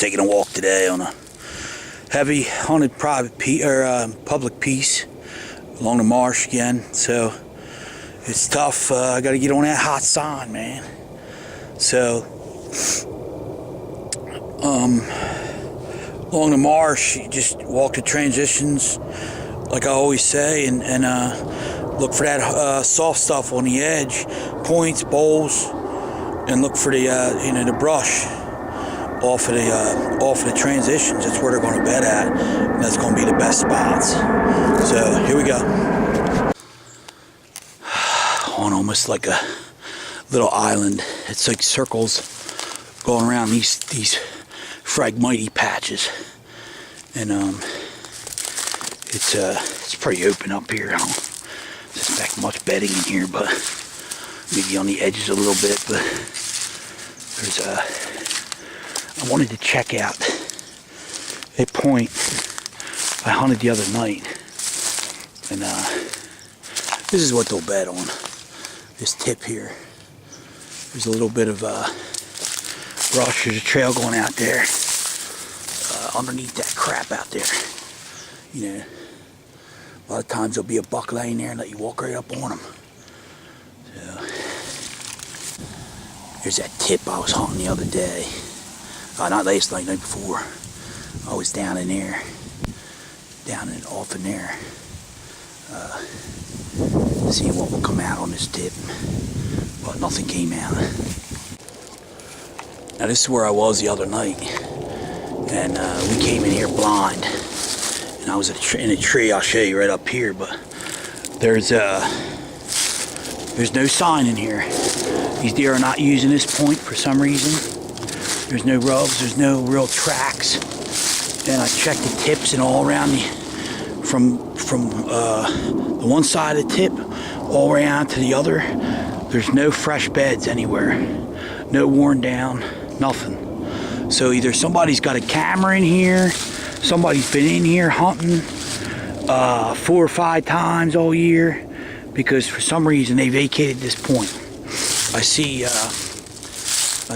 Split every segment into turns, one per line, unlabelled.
taking a walk today on a heavy haunted public piece along the marsh again. So it's tough. I got to get on that hot sign, man. So along the marsh, you just walk the transitions, like I always say, and look for that soft stuff on the edge, points, bowls, and look for the the brush off of the transitions. That's where they're going to bed at, and that's going to be the best spots. So here we go. On almost like a little island. It's like circles going around these fragmity patches, and it's pretty open up here. I don't suspect much bedding in here, but maybe on the edges a little bit. But there's I wanted to check out a point I hunted the other night, and this is what they'll bed on. This tip here. There's a little bit of brush. There's a trail going out there underneath that crap out there. You know, a lot of times there'll be a buck laying there and let you walk right up on them. So here's that tip I was hunting the other day. Not last night, night before. I was down in there, off in there, seeing what would come out on this tip, but nothing came out. Now this is where I was the other night, and we came in here blind, and I was in a tree. I'll show you right up here, but there's no sign in here. These deer are not using this point for some reason. There's no rubs, there's no real tracks, and I checked the tips and all around from the one side of the tip all the way out to the other. There's no fresh beds anywhere, no worn down, nothing. So either somebody's got a camera in here, somebody's been in here hunting 4 or 5 times all year, because for some reason they vacated this point. I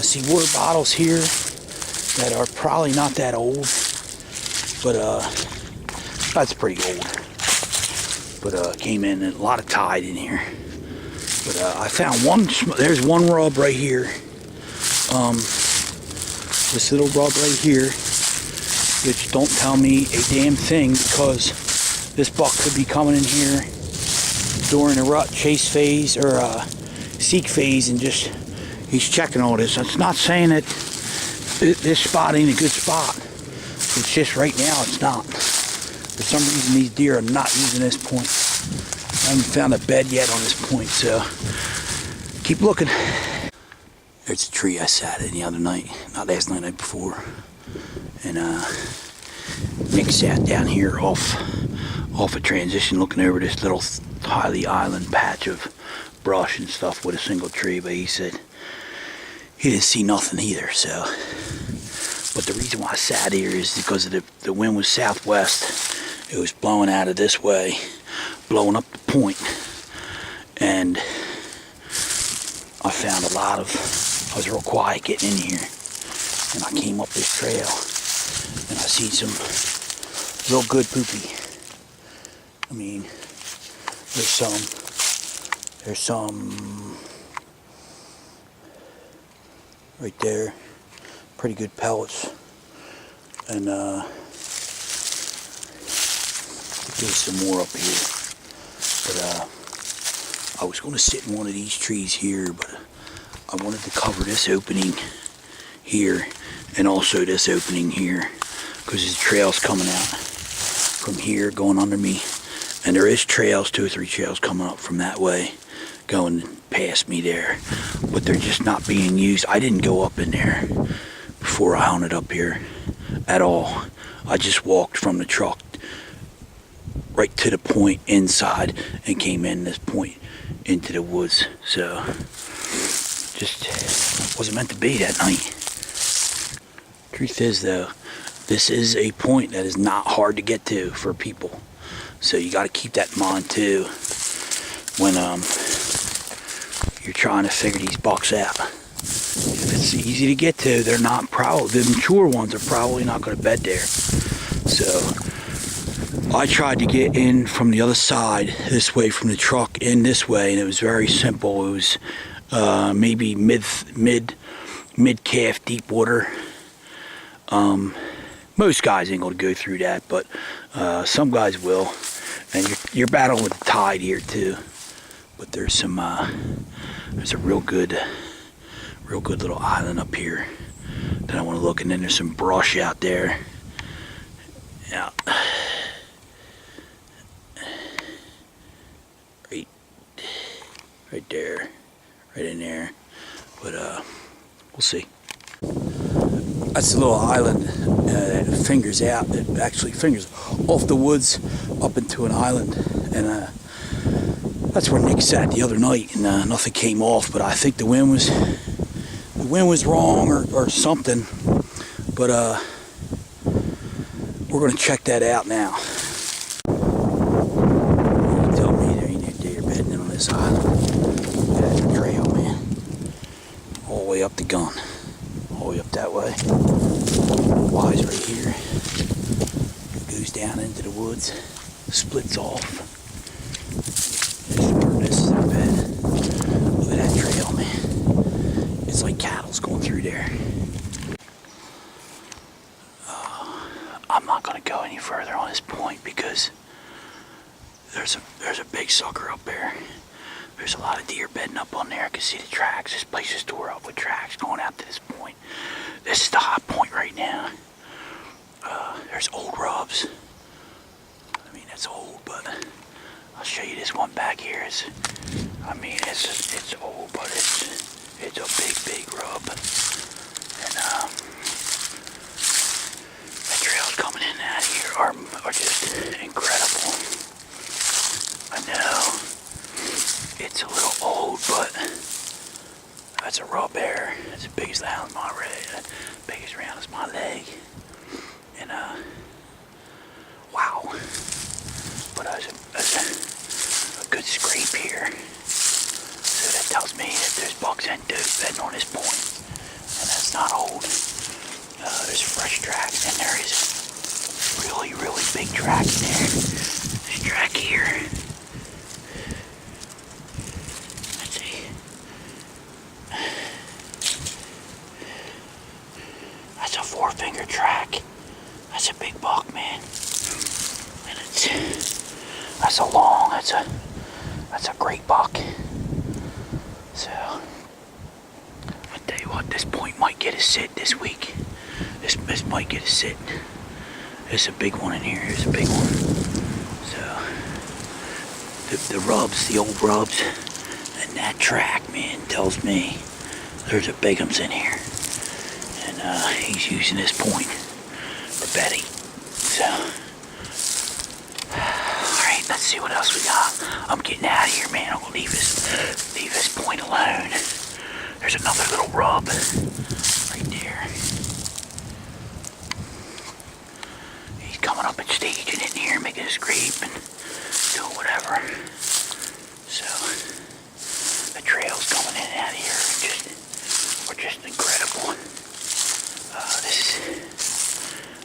see water bottles here that are probably not that old, but that's pretty old. But came in and a lot of tide in here. But I found one. There's one rub right here. This little rub right here, which don't tell me a damn thing, because this buck could be coming in here during a rut chase phase or seek phase, and just he's checking all this. It's not saying that this spot ain't a good spot. It's just right now it's not. For some reason these deer are not using this point. I haven't found a bed yet on this point, so keep looking. There's a tree I sat in the other night, not last night, night before, and Nick sat down here off a transition, looking over this little highly island patch of brush and stuff with a single tree. But he said he didn't see nothing either. So, but the reason why I sat here is because of the wind was southwest. It was blowing out of this way, blowing up the point, and I found I was real quiet getting in here, and I came up this trail, and I see some real good poopy. I mean, there's some right there, pretty good pellets, and there's some more up here. But I was going to sit in one of these trees here, but I wanted to cover this opening here and also this opening here, because there's trails coming out from here going under me, and there is trails, 2 or 3 trails coming up from that way going past me there, but they're just not being used. I didn't go up in there before I hunted up here at all. I just walked from the truck right to the point inside and came in this point into the woods. So just wasn't meant to be that night. Truth is though, this is a point that is not hard to get to for people. So you got to keep that in mind too when you're trying to figure these bucks out. If it's easy to get to. They're not probably, the mature ones are probably not going to bed there. So I tried to get in from the other side, this way from the truck, in this way, and it was very simple. It was maybe mid calf deep water. Most guys ain't going to go through that, but some guys will. And you're battling with the tide here too. But there's some there's a real good little island up here that I want to look, and then there's some brush out there. Yeah. Right there, right in there, but we'll see. That's a little island that fingers out, it actually fingers off the woods up into an island, and that's where Nick sat the other night, and nothing came off, but I think the wind was wrong or something, but we're going to check that out now. You tell me there ain't no deer bedding on this island. That's a trail, man. All the way up the gun. All the way up that way. Wise right here. Goes down into the woods. Splits off. This is their bed. Look at that trail, man. It's like cattle's going through there. I'm not going to go any further on this point because there's a big sucker up there. There's a lot of deer bedding up on there. I can see the tracks. This place is tore up with tracks going out to this point. This is the hot point right now. There's old rubs. I mean, it's old, but I'll show you this one back here. It's old, but it's a big rub. And the trails coming in and out of here are just incredible. I know. It's a little old, but that's a rub there. It's as big as the hound my leg, big as round as my leg. And wow. But there's a good scrape here. So that tells me that there's bucks and does bedding on this point. And that's not old. There's fresh tracks, and there is really big track there. This track here. That's a 4-finger track. That's a big buck, man. And that's a great buck. So I tell you what, this point might get a sit this week. This might get a sit. There's a big one in here. There's a big one. So the rubs, the old rubs, and that track, man, tells me there's a bigums in here. And he's using this point for bedding. So, alright, let's see what else we got. I'm getting out of here, man. I'm gonna leave this point alone. There's another little rub right there. He's coming up and staging in here, making a scrape and doing whatever. So, the trails coming in and out of here are just incredible.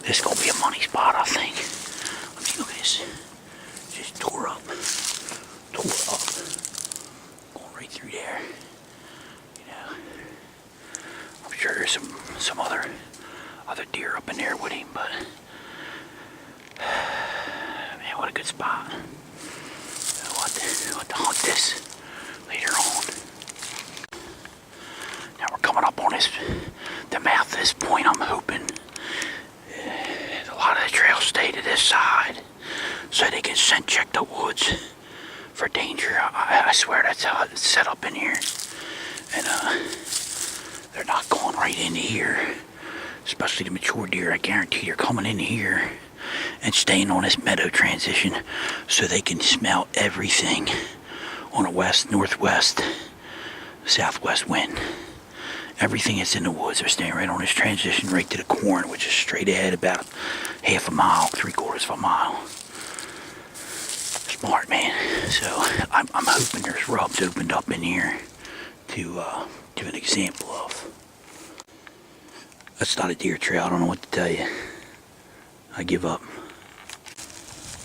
This is gonna be a money spot, I think. Let me look at this. Just tore up. Going right through there. You know. I'm sure there's some other deer up in there with him, but man, what a good spot. We'll have to hunt this later on. Now we're coming up on the mouth of this point. I'm hoping a lot of the trails stay to this side so they can scent check the woods for danger. I swear that's how it's set up in here. And they're not going right into here, especially the mature deer. I guarantee they're coming in here and staying on this meadow transition so they can smell everything on a west, northwest, southwest wind. Everything that's in the woods, they're staying right on this transition right to the corn, which is straight ahead about half a mile, 3/4 of a mile. Smart, man. So I'm hoping there's rubs opened up in here to give an example of. That's not a deer trail. I don't know what to tell you. I give up.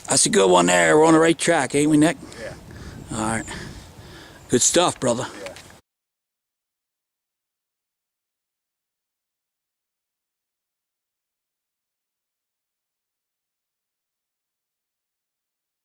That's a good one there. We're on the right track, ain't we, Nick?
Yeah.
All right. Good stuff, brother.
Yeah.